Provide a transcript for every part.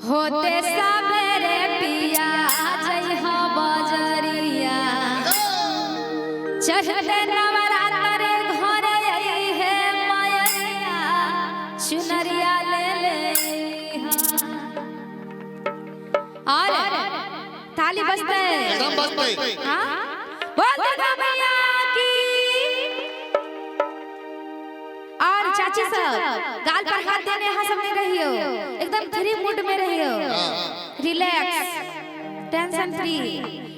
होते सबेरे पिया जइहा बजरिया चढ़ते नवरात्र घरे आई है मायरिया चुनरिया ले और ताली बजते एकदम बजते। हां बोल दुर्गा मैया की। और चाची साहब गाल पर हाथ देने यहाँ सब नहीं रहियो, एकदम फ्री मूड में रहियो, रिलैक्स, टेंशन फ्री।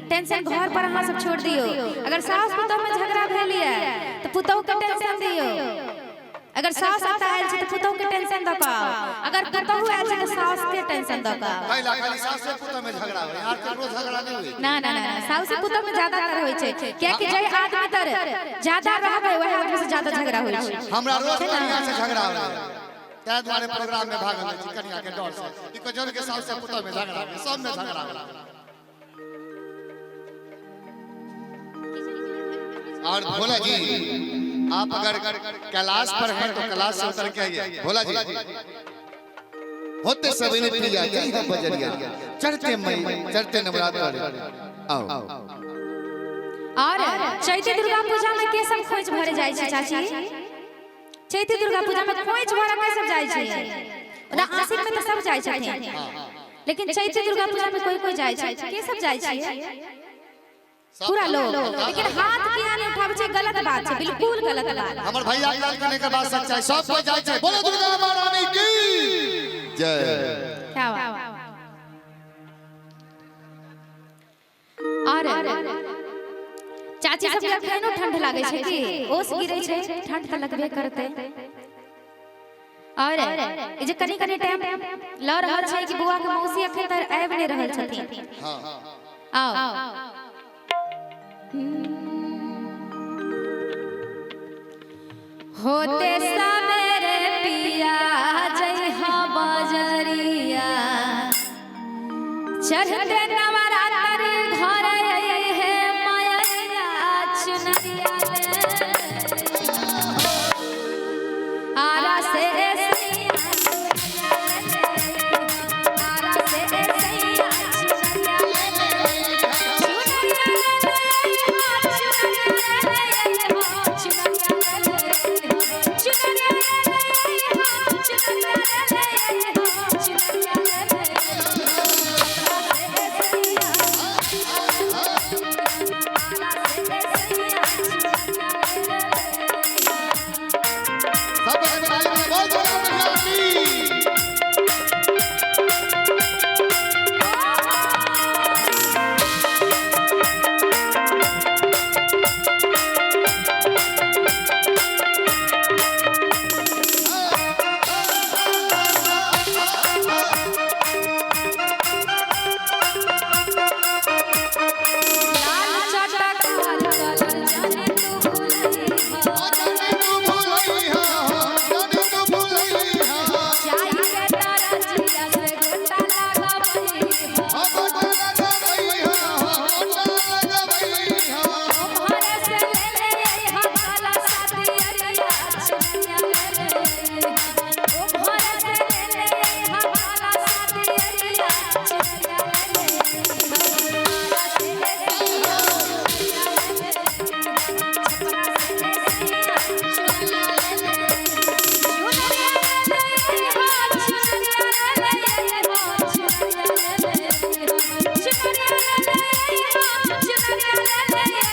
टेंशन घर पर यहाँ सब छोड़ दियो। अगर सास पुतोह में झगड़ा भेल है तो पुतोह के टेंशन दियो। अगर सास आता है तो पुतोह के टेंशन दो का, अगर पुतोह आए तो सास के टेंशन दो का। पहला खाली सास से पुतोह में झगड़ा हो, यार ककरो झगड़ा नहीं होई। ना ना ना सास से पुतोह में ज्यादा तर होय छै, क्या कि जे आदमी तर ज्यादा रहबे वह आदमी से ज्यादा झगड़ा होय छै। हमरा रोज कन्या से झगड़ा हो रहा है, तै द्वारे प्रोग्राम में भाग ले छी कन्या के डर से। ई को जन के सास से पुतोह में झगड़ा हो, सब में झगड़ा हो। और भोला जी आप अगर कैलाश पर हैं तो कैलाश से उतर के आइए। भोला जी होते सवेरे पिया जइहा बजरिया चढ़ते नवरात्र आओ। और चैती दुर्गा पूजा में के सब खोज भरे जाय छै चाची? चैती दुर्गा पूजा में खोज भरे के सब जाय छै ना, आसिन में तो सब जाय छथिन, लेकिन चैती दुर्गा पूजा में कोई जाय छै। के सब जाय छै? पूरा लोग, लेकिन हाथ किया नहीं उठावे छै, गलत बात है, बिल्कुल गलत बात। हमर भैया लाल करने के बाद सच्चाई सब कोई जाय छै। बोलो दुर्गा महारानी की जय। क्या बात। और चाची सब के फेनो ठंड लागे छै कि ओस गिरै छै, ठंड त लगबे करते। और ई जे कनी कनी टाइम ल रहल छै कि बुआ के मौसी अखन तक आबि नहीं रहल छथिन। हां आओ होते सबेरे पिया जइहा बजरिया चढ़ते नवरात्र घरे आई है मायरिया चुनरिया ले आरा से आरा से सैया चुनरिया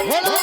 भोला